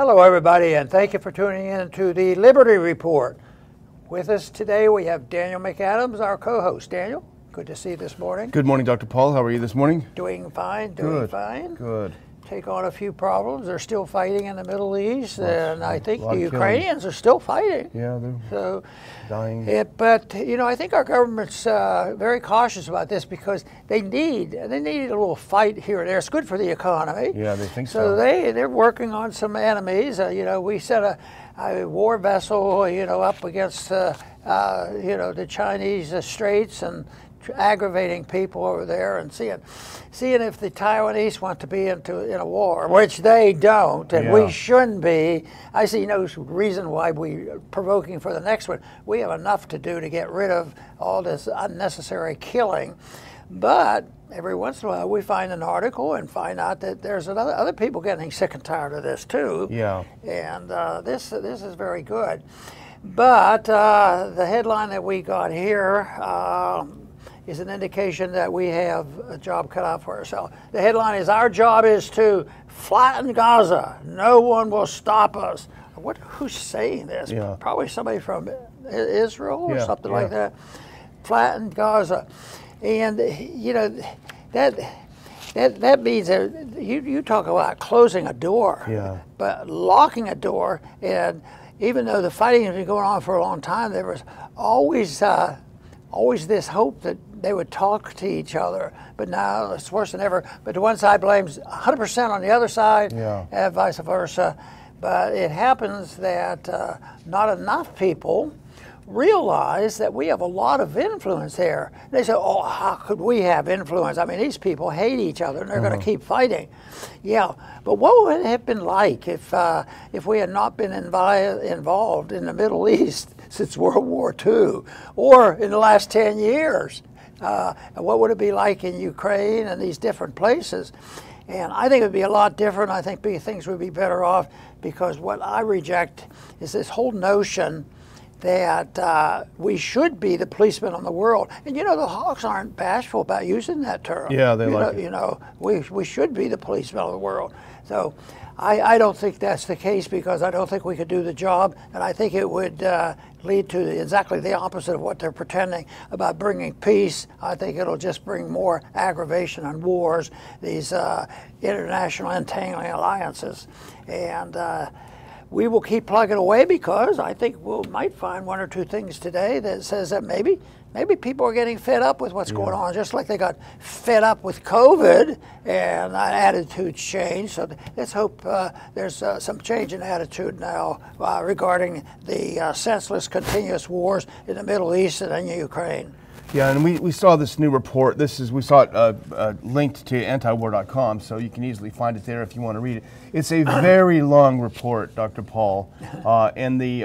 Hello, everybody, and thank you for tuning in to the Liberty Report. With us today, we have Daniel McAdams, our co-host. Daniel, good to see you this morning. Good morning, Dr. Paul. How are you this morning? Doing fine, doing fine. Good. Take on a few problems. They're still fighting in the Middle East, and I think the Ukrainians killing. are still fighting. Yeah, they're dying. But you know, I think our government's very cautious about this because they need a little fight here and there. It's good for the economy. Yeah, they think so. So they're working on some enemies. You know, we sent a war vessel, you know, up against you know, the Chinese Straits and aggravating people over there, and seeing if the Taiwanese want to be in a war, which they don't, and we shouldn't be. I see no reason why we're provoking for the next one. We have enough to do to get rid of all this unnecessary killing. But every once in a while we find an article and find out that there's other people getting sick and tired of this too. Yeah. And this is very good. But the headline that we got here is an indication that we have a job cut out for ourselves. The headline is, "Our job is to flatten Gaza. No one will stop us." Who's saying this? Yeah. Probably somebody from Israel or something like that. Flatten Gaza. And, you know, that means that you talk about closing a door, but locking a door. And even though the fighting has been going on for a long time, there was always this hope that they would talk to each other, but now it's worse than ever. But the one side blames 100% on the other side, and vice versa. But it happens that not enough people realize that we have a lot of influence there. They say, "Oh, how could we have influence? I mean, these people hate each other, and they're going to keep fighting." Yeah, but what would it have been like if we had not been involved in the Middle East since World War II, or in the last 10 years? What would it be like in Ukraine and these different places? And I think it would be a lot different. I think things would be better off, because what I reject is this whole notion that we should be the policemen on the world. And you know, the Hawks aren't bashful about using that term. Yeah, they like it. You know, we should be the policemen of the world. So I don't think that's the case, because I don't think we could do the job, and I think it would lead to exactly the opposite of what they're pretending about bringing peace. I think it'll just bring more aggravation and wars, these international entangling alliances. And we will keep plugging away, because I think we might find one or two things today that says that maybe people are getting fed up with what's going on, just like they got fed up with COVID and attitudes change. So let's hope there's some change in attitude now regarding the senseless, continuous wars in the Middle East and in Ukraine. Yeah, and we saw this new report. We saw it linked to antiwar.com, so you can easily find it there if you want to read it. It's a very long report, Dr. Paul, and the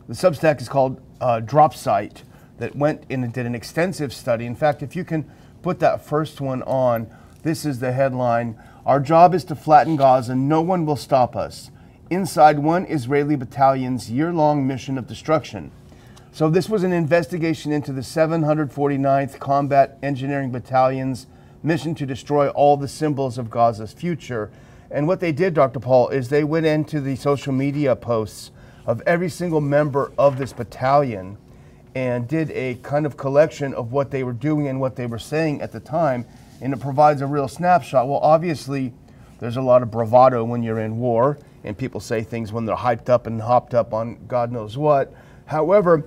Substack is called Drop Site, that went in and did an extensive study. In fact, if you can put that first one on, this is the headline: "Our job is to flatten Gaza. No one will stop us. Inside one Israeli battalion's year-long mission of destruction." So this was an investigation into the 749th Combat Engineering Battalion's mission to destroy all the symbols of Gaza's future. And what they did, Dr. Paul, is they went into the social media posts of every single member of this battalion and did a kind of collection of what they were doing and what they were saying at the time, and it provides a real snapshot. Well, obviously, there's a lot of bravado when you're in war, and people say things when they're hyped up and hopped up on God knows what. However,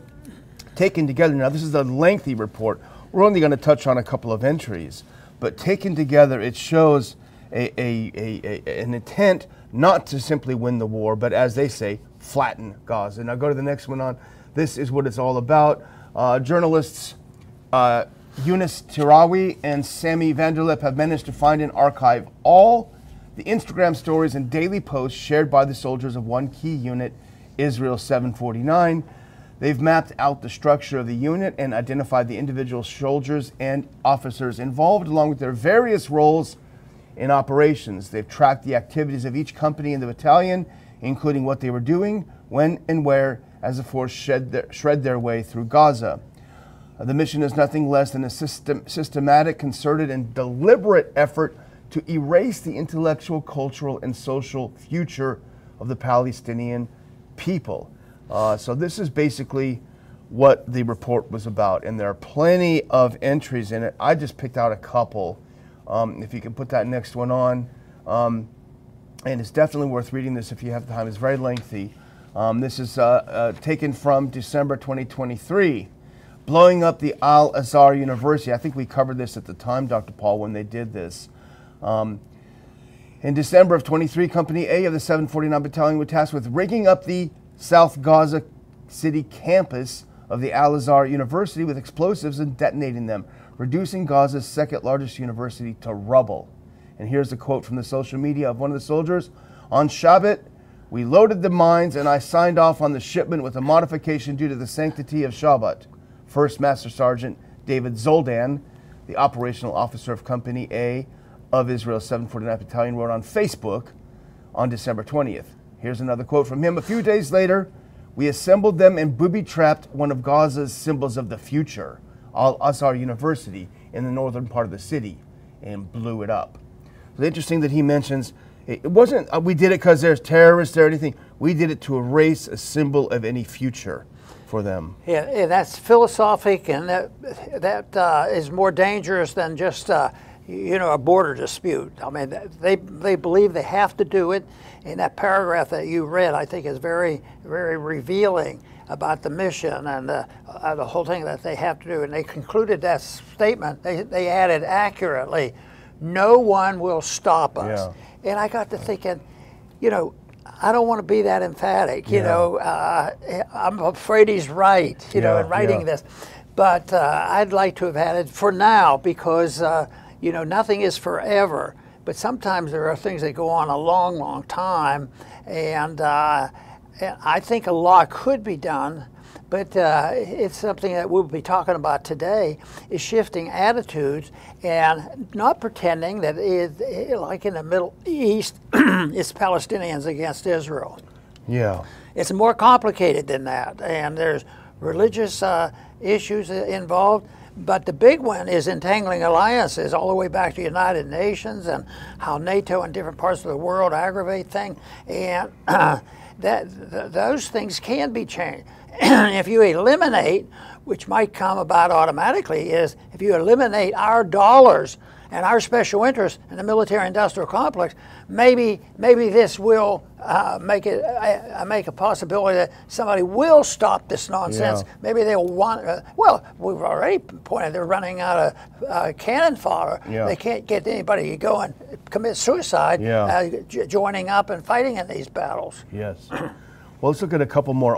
taken together, now this is a lengthy report, we're only going to touch on a couple of entries, but taken together, it shows an intent not to simply win the war, but as they say, flatten Gaza. Now go to the next one on. This is what it's all about. Journalists Eunice Tirawi and Sami Vanderlip have managed to find and archive all the Instagram stories and daily posts shared by the soldiers of one key unit, Israel 749. They've mapped out the structure of the unit and identified the individual soldiers and officers involved, along with their various roles in operations. They've tracked the activities of each company in the battalion, including what they were doing, when and where, as the force shred their way through Gaza. The mission is nothing less than a systematic, concerted, and deliberate effort to erase the intellectual, cultural, and social future of the Palestinian people. So this is basically what the report was about, and there are plenty of entries in it. I just picked out a couple. If you can put that next one on. And it's definitely worth reading this if you have time. It's very lengthy. This is taken from December 2023. Blowing up the Al-Azhar University. I think we covered this at the time, Dr. Paul, when they did this. In December of 23, Company A of the 749 Battalion was tasked with rigging up the South Gaza City campus of the Al-Azhar University with explosives and detonating them, reducing Gaza's second largest university to rubble. And here's a quote from the social media of one of the soldiers. On Shabbat, we loaded the mines and I signed off on the shipment with a modification due to the sanctity of Shabbat. First Master Sergeant David Zoldan, the operational officer of Company A of Israel's 749th Battalion, wrote on Facebook on December 20th. Here's another quote from him. A few days later, we assembled them and booby-trapped one of Gaza's symbols of the future, Al-Azhar University, in the northern part of the city, and blew it up. It's interesting that he mentions, it wasn't, we did it because there's terrorists there or anything. We did it to erase a symbol of any future for them. Yeah, and that's philosophic, and that is more dangerous than just a border dispute. I mean, they believe they have to do it. And that paragraph that you read, I think, is very, very revealing about the mission and the whole thing that they have to do. And they concluded that statement. They added accurately, "No one will stop us." Yeah. And I got to thinking, I don't want to be that emphatic. I'm afraid he's right. In writing this, but I'd like to have added for now because nothing is forever. But sometimes there are things that go on a long, long time, and I think a lot could be done. But it's something that we'll be talking about today, is shifting attitudes and not pretending that like in the Middle East, it's Palestinians against Israel. Yeah. It's more complicated than that, and there's religious issues involved. But the big one is entangling alliances all the way back to the United Nations and how NATO and different parts of the world aggravate things. And those things can be changed. If you eliminate, which might come about automatically, is if you eliminate our dollars and our special interests in the military-industrial complex, maybe this will make a possibility that somebody will stop this nonsense. Yeah. Maybe they'll want. Well, we've already pointed they're running out of cannon fodder. Yeah. They can't get anybody to go and commit suicide, joining up and fighting in these battles. Yes. Well, let's look at a couple more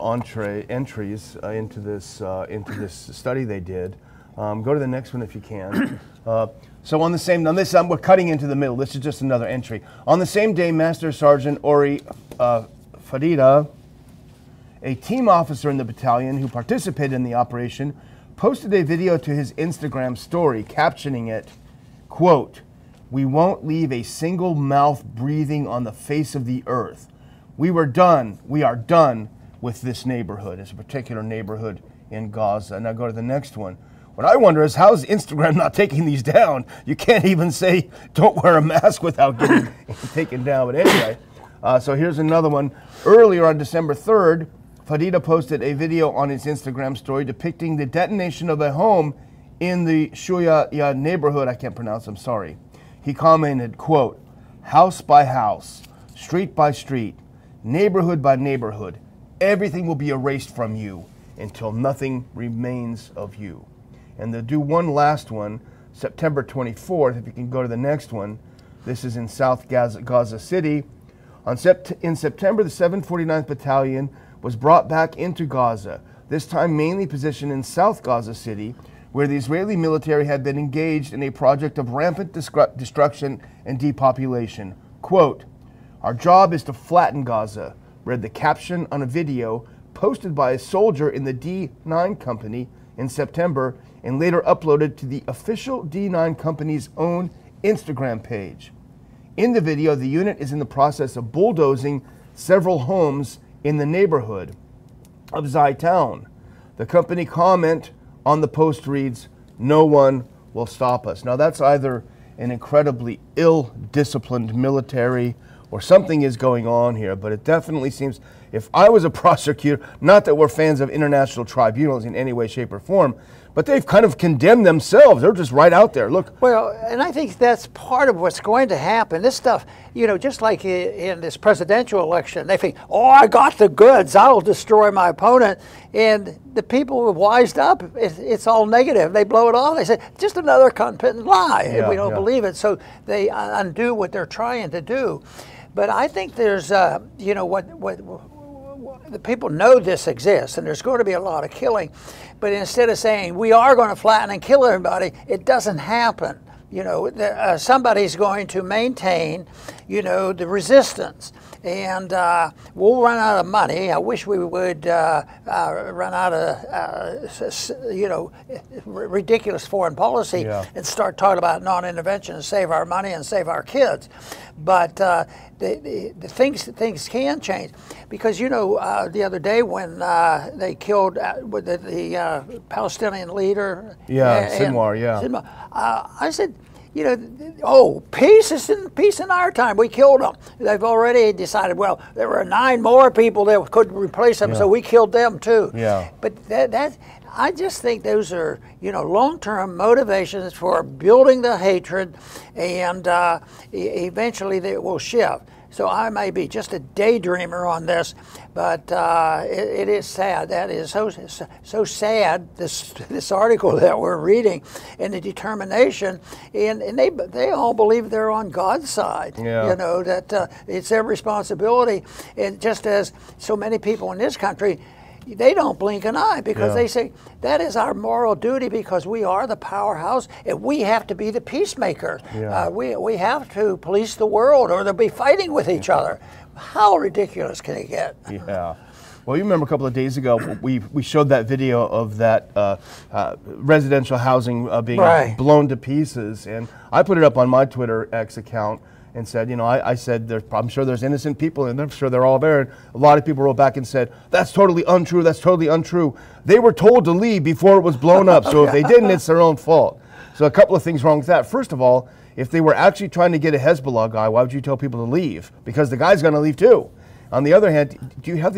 entries into this study they did. Go to the next one if you can. So on the same, now this we're cutting into the middle. This is just another entry. On the same day, Master Sergeant Ori Fadida, a team officer in the battalion who participated in the operation, posted a video to his Instagram story, captioning it, quote, "We won't leave a single mouth breathing on the face of the earth. We are done with this neighborhood." It's a particular neighborhood in Gaza. Now go to the next one. What I wonder is, how is Instagram not taking these down? You can't even say, don't wear a mask without getting taken down. But anyway, so here's another one. Earlier on December 3rd, Fadida posted a video on his Instagram story depicting the detonation of a home in the Shuya neighborhood. I can't pronounce, I'm sorry. He commented, quote, "House by house, street by street, neighborhood by neighborhood, everything will be erased from you until nothing remains of you." And they'll do one last one, September 24th, if you can go to the next one. This is in South Gaza City. In September, the 749th Battalion was brought back into Gaza, this time mainly positioned in South Gaza City, where the Israeli military had been engaged in a project of rampant destruction and depopulation. Quote, "Our job is to flatten Gaza," read the caption on a video posted by a soldier in the D9 Company in September and later uploaded to the official D9 Company's own Instagram page. In the video, the unit is in the process of bulldozing several homes in the neighborhood of Zaytown. The company comment on the post reads, "No one will stop us." Now that's either an incredibly ill-disciplined military or something is going on here. But it definitely seems, if I was a prosecutor, not that we're fans of international tribunals in any way, shape, or form, but they've kind of condemned themselves. They're just right out there. Look. Well, and I think that's part of what's going to happen. This stuff, you know, just like in this presidential election, they think, oh, I got the goods, I'll destroy my opponent. And the people have wised up. It's all negative. They blow it off. They say, just another content lie. Yeah, and we don't believe it. So they undo what they're trying to do. But I think there's, you know, the people know this exists, and there's going to be a lot of killing. But instead of saying we are going to flatten and kill everybody, it doesn't happen. You know, somebody's going to maintain, you know, the resistance, and we'll run out of money. I wish we would run out of, you know, ridiculous foreign policy and start talking about non-intervention and save our money and save our kids. But the things can change, because you know the other day when they killed the Palestinian leader, Sinwar, I said, you know, oh, peace in our time. We killed them. They've already decided. Well, there were 9 more people that could replace them, so we killed them too. Yeah. But that I just think those are, you know, long-term motivations for building the hatred, and eventually they will shift. So I may be just a daydreamer on this, but it is sad. That is so sad, this article that we're reading, and the determination, and they all believe they're on God's side. Yeah. You know, that it's their responsibility. And just as so many people in this country, they don't blink an eye, because they say that is our moral duty, because we are the powerhouse and we have to be the peacemaker. We have to police the world, or they'll be fighting with each other. How ridiculous can it get? Yeah. Well, you remember a couple of days ago we showed that video of that residential housing being blown to pieces, and I put it up on my Twitter X account and said, you know, I said, I'm sure there's innocent people, and I'm sure they're all there. And a lot of people wrote back and said, that's totally untrue, that's totally untrue. They were told to leave before it was blown up, so if they didn't, it's their own fault. So a couple of things wrong with that. First of all, if they were actually trying to get a Hezbollah guy, why would you tell people to leave? Because the guy's going to leave too. On the other hand, do you have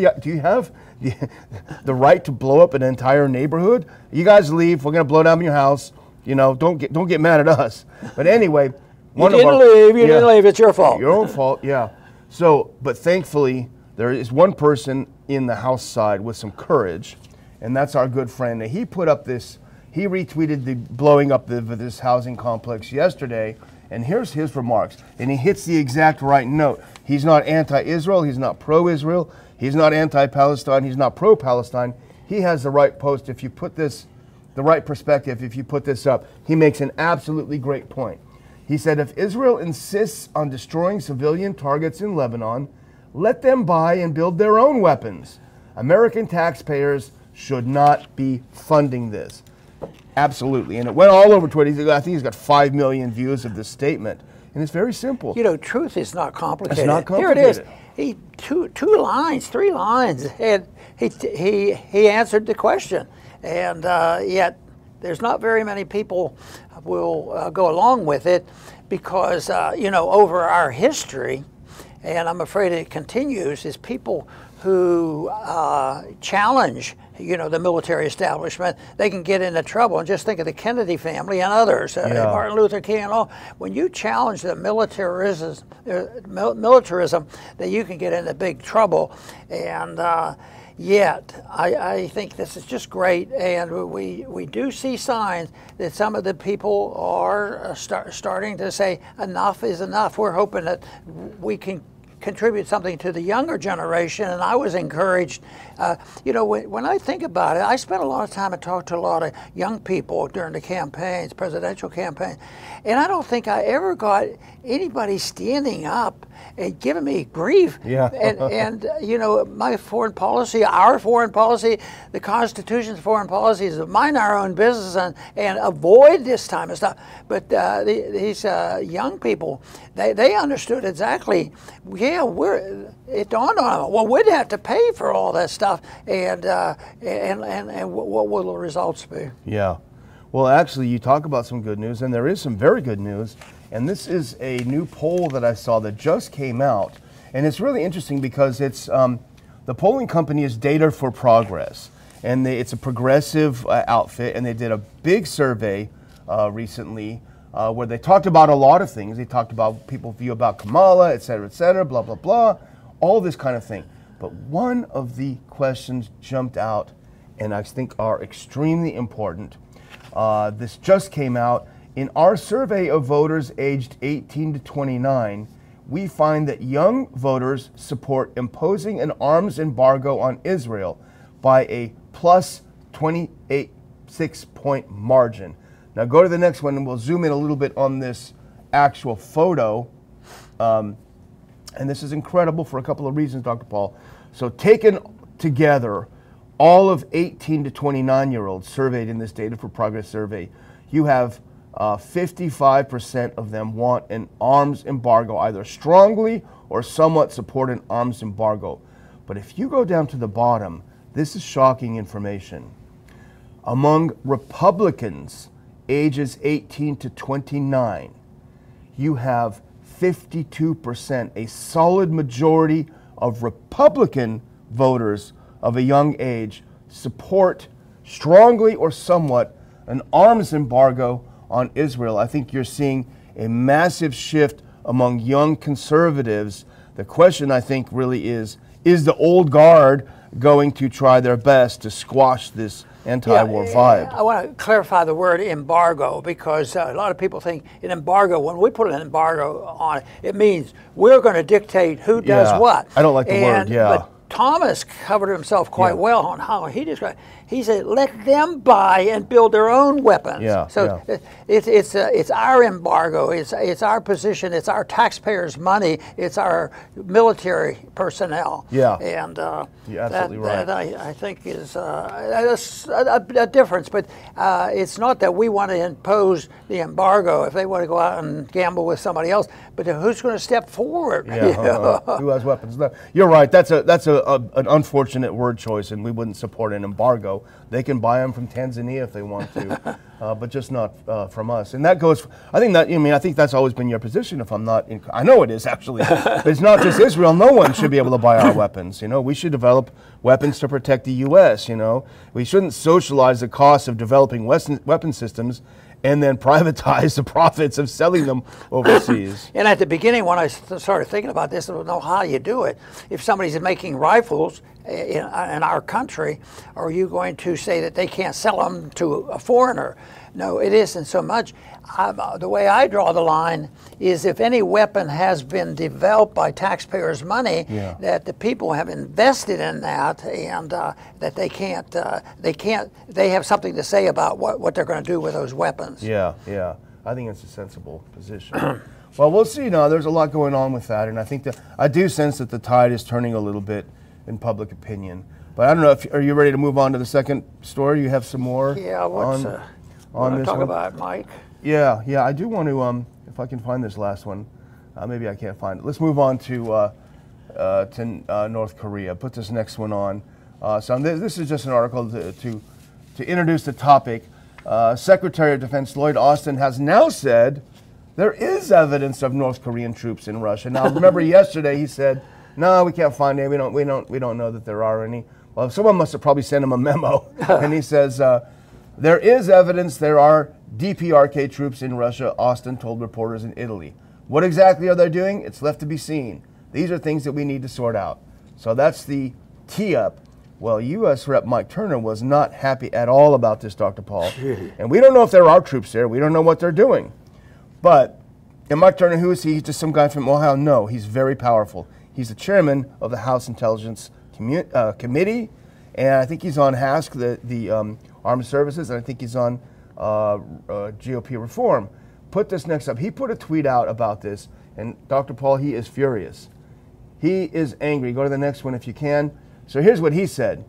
the right to blow up an entire neighborhood? You guys leave, we're going to blow down your house. You know, don't get mad at us. But anyway, you didn't leave, it's your fault. Your own fault, yeah. So, but thankfully, there is one person in the House side with some courage, and that's our good friend. And he put up this, he retweeted the blowing up this housing complex yesterday, and here's his remarks. And he hits the exact right note. He's not anti-Israel, he's not pro-Israel, he's not anti-Palestine, he's not pro-Palestine. He has the right post. If you put this, the right perspective, if you put this up, he makes an absolutely great point. He said, if Israel insists on destroying civilian targets in Lebanon, let them buy and build their own weapons. American taxpayers should not be funding this. Absolutely. And it went all over Twitter. I think he's got 5 million views of this statement. And it's very simple. You know, truth is not complicated. It's not complicated. Here it is. Two lines, 3 lines, and he answered the question. And yet there's not very many people will go along with it, because, you know, over our history, and I'm afraid it continues, is people who challenge, you know, the military establishment, they can get into trouble. And just think of the Kennedy family and others, Martin Luther King and all. When you challenge the militarism, that you can get into big trouble. And yet, I think this is just great, and we do see signs that some of the people are starting to say enough is enough. We're hoping that we can contribute something to the younger generation, and I was encouraged. You know, when I think about it, I spent a lot of time and talked to a lot of young people during the campaigns, presidential campaigns, and I don't think I ever got anybody standing up and giving me grief. Yeah. and you know, my foreign policy, our foreign policy, the Constitution's foreign policy is to mind our own business and avoid this time of stuff. But these young people, they understood exactly. Yeah, it dawned on them. Well, we'd have to pay for all that stuff, and what will the results be? Yeah. Well, actually, you talk about some good news, and there is some very good news. And this is a new poll that I saw that just came out And it's really interesting because it's the polling company is Data for Progress, and it's a progressive outfit, and they did a big survey recently where they talked about a lot of things. They talked about people's view about Kamala, et cetera, blah, blah, blah, all this kind of thing. But one of the questions jumped out and I think are extremely important. This just came out. In our survey of voters aged 18 to 29, we find that young voters support imposing an arms embargo on Israel by a plus 28.6-point margin. Now go to the next one and we'll zoom in a little bit on this actual photo. And this is incredible for a couple of reasons, Dr. Paul. So taken together, all of 18 to 29-year-olds surveyed in this Data for Progress survey, you have 55% of them want an arms embargo, either strongly or somewhat support an arms embargo. But if you go down to the bottom, this is shocking information. Among Republicans ages 18 to 29, you have 52%, a solid majority of Republican voters of a young age support strongly or somewhat an arms embargo on Israel. I think you're seeing a massive shift among young conservatives. The question, I think, really is the old guard going to try their best to squash this anti-war vibe? I want to clarify the word embargo, because a lot of people think an embargo, when we put an embargo on it, it means we're going to dictate who does what. I don't like the word, But Thomas covered himself quite well on how he described. He said, "Let them buy and build their own weapons." It's our embargo. It's our position. It's our taxpayers' money. It's our military personnel. And you're absolutely right. That I think is a difference. But it's not that we want to impose the embargo if they want to go out and gamble with somebody else. But who's going to step forward? Who has weapons left? You're right. That's an unfortunate word choice, and we wouldn't support an embargo. They can buy them from Tanzania if they want to, but just not from us. And that goes. I think that's always been your position. If I'm not, I know it is actually. But it's not just Israel. No one should be able to buy our weapons. We should develop weapons to protect the U.S. We shouldn't socialize the cost of developing weapon systems and then privatize the profits of selling them overseas. And at the beginning, when I started thinking about this, I don't know how you do it. If somebody's making rifles in our country, are you going to say that they can't sell them to a foreigner? No, it isn't so much. The way I draw the line is if any weapon has been developed by taxpayers' money, that the people have invested in that, and that they have something to say about what they're going to do with those weapons. Yeah. I think it's a sensible position. Well, we'll see now. There's a lot going on with that, and I think that I do sense that the tide is turning a little bit in public opinion. But I don't know, are you ready to move on to the second story? You have some more? Yeah, on this talk one? About Mike? Yeah, I do want to, if I can find this last one, maybe I can't find it. Let's move on to North Korea. Put this next one on. So this is just an article to introduce the topic. Secretary of Defense Lloyd Austin has now said there is evidence of North Korean troops in Russia. Now, remember yesterday he said, no, we can't find any. We don't know that there are any. Well, someone must have probably sent him a memo, and he says there is evidence there are DPRK troops in Russia. Austin told reporters in Italy. What exactly are they doing? It's left to be seen. These are things that we need to sort out. So that's the tee-up. Well, U.S. Rep. Mike Turner was not happy at all about this, Dr. Paul. And we don't know if there are troops there. We don't know what they're doing. But, and Mike Turner, who is he? He's just some guy from Ohio? No, he's very powerful. He's the chairman of the House Intelligence Committee, and I think he's on HASC, the Armed Services, and I think he's on GOP reform. Put this next up. He put a tweet out about this, and Dr. Paul, he is furious. He is angry. Go to the next one if you can. So here's what he said.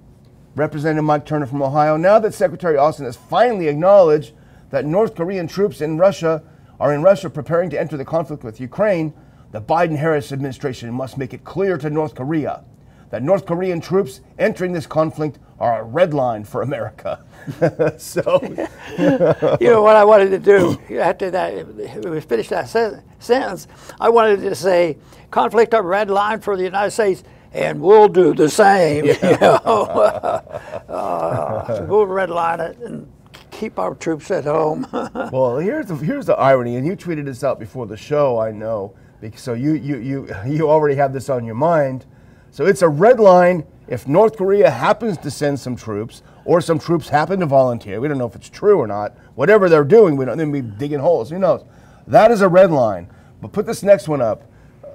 Representative Mike Turner from Ohio, now that Secretary Austin has finally acknowledged that North Korean troops are in Russia preparing to enter the conflict with Ukraine, the Biden-Harris administration must make it clear to North Korea that North Korean troops entering this conflict are a red line for America. So, you know what I wanted to do after that, we finished that sentence, I wanted to say, conflict a red line for the United States, and we'll do the same. Yeah. You know? We'll red line it and keep our troops at home. Well, here's the irony, and you tweeted this out before the show, I know, because so you already have this on your mind. So it's a red line if North Korea happens to send some troops, or some troops happen to volunteer. We don't know if it's true or not. Whatever they're doing, we don't then be digging holes. Who knows? That is a red line. But put this next one up.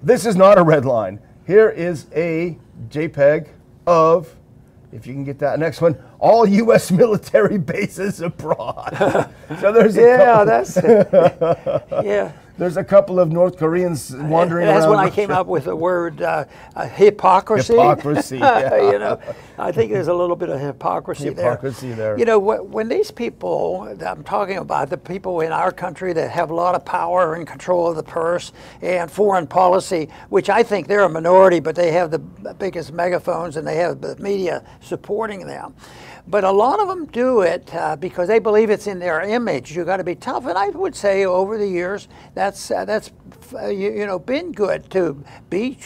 This is not a red line. Here is a JPEG of, if you can get that next one, all U.S. military bases abroad. So there's there's a couple of North Koreans wandering around. That's when I came up with the word hypocrisy. Hypocrisy, yeah. You know, I think there's a little bit of hypocrisy there. You know, when these people that I'm talking about, the people in our country that have a lot of power and control of the purse and foreign policy, which I think they're a minority, but they have the biggest megaphones and they have the media supporting them. But a lot of them do it because they believe it's in their image. You got to be tough, and I would say over the years that's you know, been good to be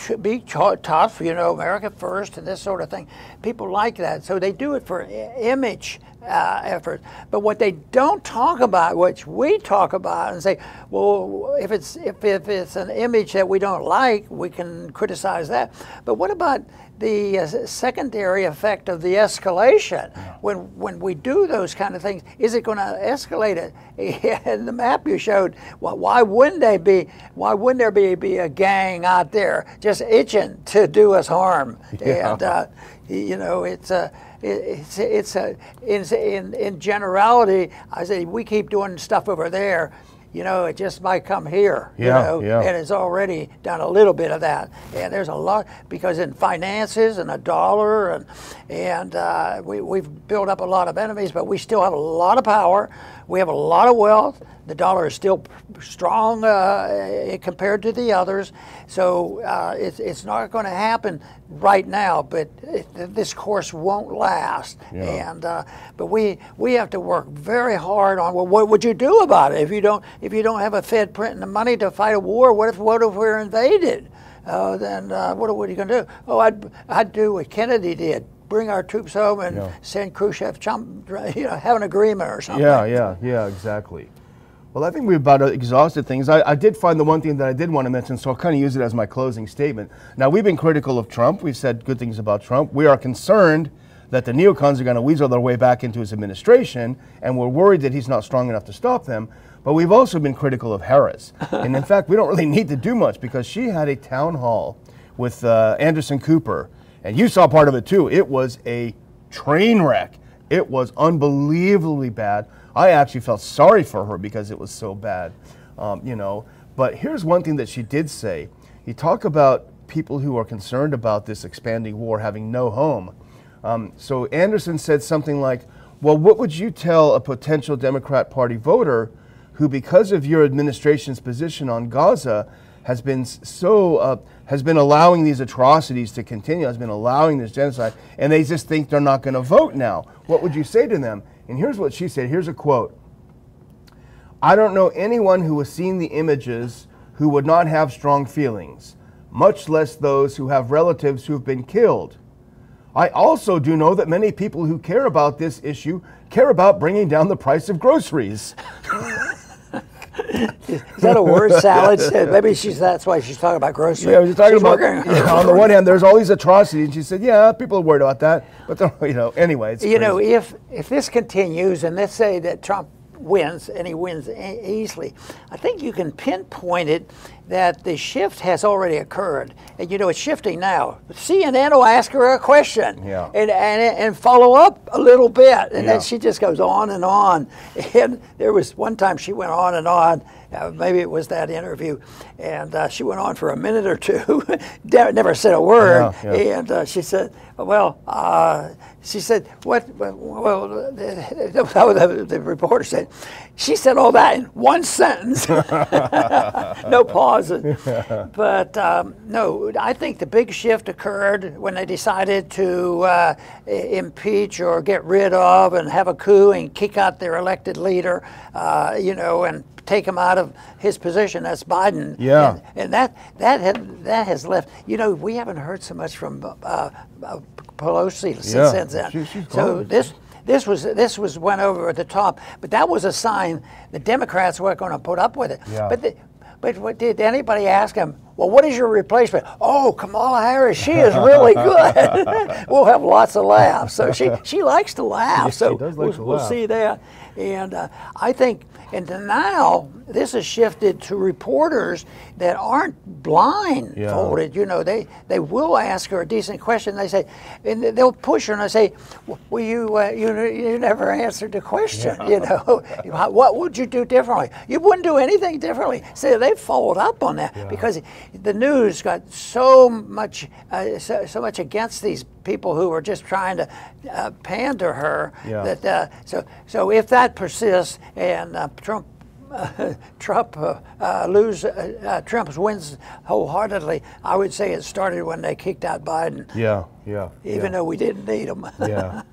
tough. You know, America first and this sort of thing. People like that, so they do it for image effort. But what they don't talk about, which we talk about, and say, well, if it's an image that we don't like, we can criticize that. But what about the secondary effect of the escalation? When we do those kind of things, is it going to escalate it? In the map you showed, well, why wouldn't there be a gang out there just itching to do us harm? Yeah. And you know, in generality, I say we keep doing stuff over there. You know, it just might come here, you know, and it's already done a little bit of that. And there's a lot, because in finances and a dollar, and we've built up a lot of enemies, but we still have a lot of power. We have a lot of wealth. The dollar is still strong compared to the others. So it's not going to happen right now, but this course won't last. Yeah. And but we have to work very hard on, well, what would you do about it if you don't have a Fed printing the money to fight a war? What if we're invaded? Then what are you going to do? Oh, I'd do what Kennedy did. Bring our troops home and send Khrushchev, have an agreement or something. Yeah, exactly. Well, I think we've about exhausted things. I did find the one thing that I did want to mention, so I'll kind of use it as my closing statement. Now, we've been critical of Trump. We've said good things about Trump. We are concerned that the neocons are going to weasel their way back into his administration, and we're worried that he's not strong enough to stop them. But we've also been critical of Harris. And in fact, we don't really need to do much, because she had a town hall with Anderson Cooper. And you saw part of it too. It was a train wreck. It was unbelievably bad. I actually felt sorry for her because it was so bad, you know. But here's one thing that she did say. You talk about people who are concerned about this expanding war having no home. So Anderson said something like, well, what would you tell a potential Democrat Party voter who, because of your administration's position on Gaza, has been allowing these atrocities to continue, has been allowing this genocide, and they just think they're not going to vote now? What would you say to them? And here's what she said. Here's a quote. I don't know anyone who has seen the images who would not have strong feelings, much less those who have relatives who've been killed. I also do know that many people who care about this issue care about bringing down the price of groceries. Is that a word salad? Maybe that's why she's talking about groceries. Yeah, she's talking about, on the one hand, there's all these atrocities, and she said, yeah, people are worried about that. But, anyway, it's crazy. know, if this continues, and let's say that Trump wins, and he wins easily, I think you can pinpoint it that the shift has already occurred. And it's shifting now. CNN will ask her a question and follow up a little bit. And then she just goes on. And there was one time she went on and on. Maybe it was that interview. And she went on for a minute or two, never said a word. And she said, well, what? Well, the reporter said, she said all that in one sentence. No pause. causes. But no, I think the big shift occurred when they decided to impeach or get rid of and have a coup and kick out their elected leader, you know, and take him out of his position. That's Biden. Yeah. And that has left. You know, we haven't heard so much from Pelosi since then. She's so gone. this was went over at the top, but that was a sign the Democrats weren't going to put up with it. Yeah. But what did anybody ask him? Well, what is your replacement? Oh, Kamala Harris. She is really good. We'll have lots of laughs. So she likes to laugh. Yes, so she does like to we'll laugh. see that. And I think, and now this has shifted to reporters that aren't blindfolded. You know, they will ask her a decent question. They say, and they'll push her and they say, well, you never answered the question. You know, what would you do differently? You wouldn't do anything differently. So they've followed up on that because the news got so much against these people who were just trying to pander her. That so if that persists and Trump wins wholeheartedly, I would say it started when they kicked out Biden. Even though we didn't need him. Well,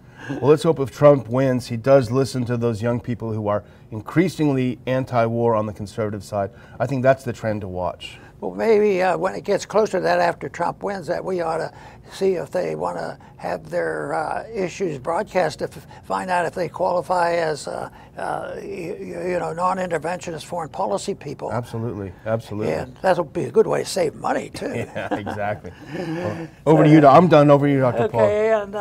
let's hope if Trump wins, he does listen to those young people who are increasingly anti-war on the conservative side. I think that's the trend to watch. Well, maybe when it gets closer to that after Trump wins, that we ought to see if they want to have their issues broadcast to find out if they qualify as, you know, non-interventionist foreign policy people. Absolutely, absolutely. And that'll be a good way to save money, too. Yeah, exactly. Well, over to you. I'm done. Over to you, Dr. Paul. Okay, and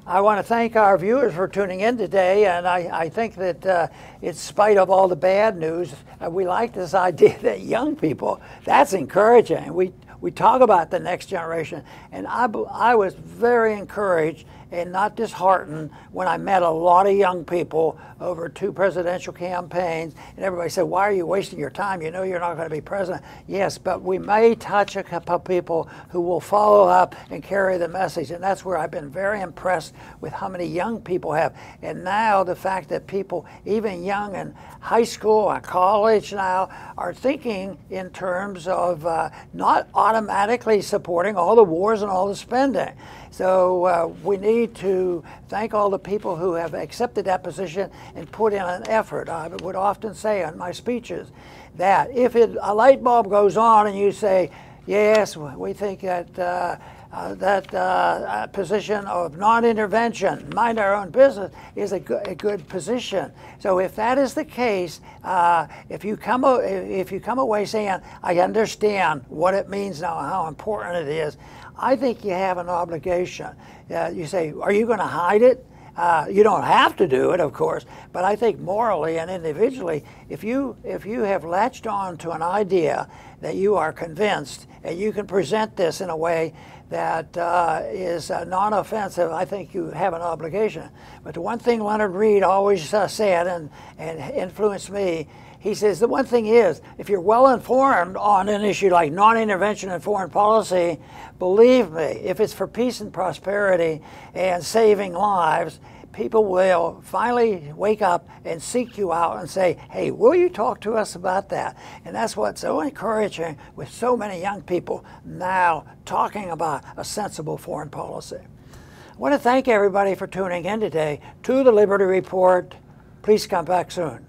I want to thank our viewers for tuning in today, and I think that in spite of all the bad news, we like this idea that young people, that's encouraging. We talk about the next generation, and I was very encouraged and not disheartened when I met a lot of young people over 2 presidential campaigns, and everybody said, why are you wasting your time? You know you're not going to be president. Yes, but we may touch a couple of people who will follow up and carry the message, and that's where I've been very impressed with how many young people have. And now the fact that people, even young in high school or college now, are thinking in terms of not automatically supporting all the wars and all the spending. So we need to thank all the people who have accepted that position and put in an effort. I would often say in my speeches that if a light bulb goes on and you say, yes, we think that that position of non-intervention, mind our own business, is a good position. So if that is the case, if you come away saying, I understand what it means now, how important it is, I think you have an obligation. You say, are you going to hide it? You don't have to do it, of course, but I think morally and individually, if you have latched on to an idea that you are convinced and you can present this in a way that is non-offensive, I think you have an obligation. But the one thing Leonard Reed always said and influenced me, he says the one thing is, if you're well informed on an issue like non-intervention in foreign policy, believe me, if it's for peace and prosperity and saving lives, people will finally wake up and seek you out and say, hey, will you talk to us about that? And that's what's so encouraging with so many young people now talking about a sensible foreign policy. I want to thank everybody for tuning in today to the Liberty Report. Please come back soon.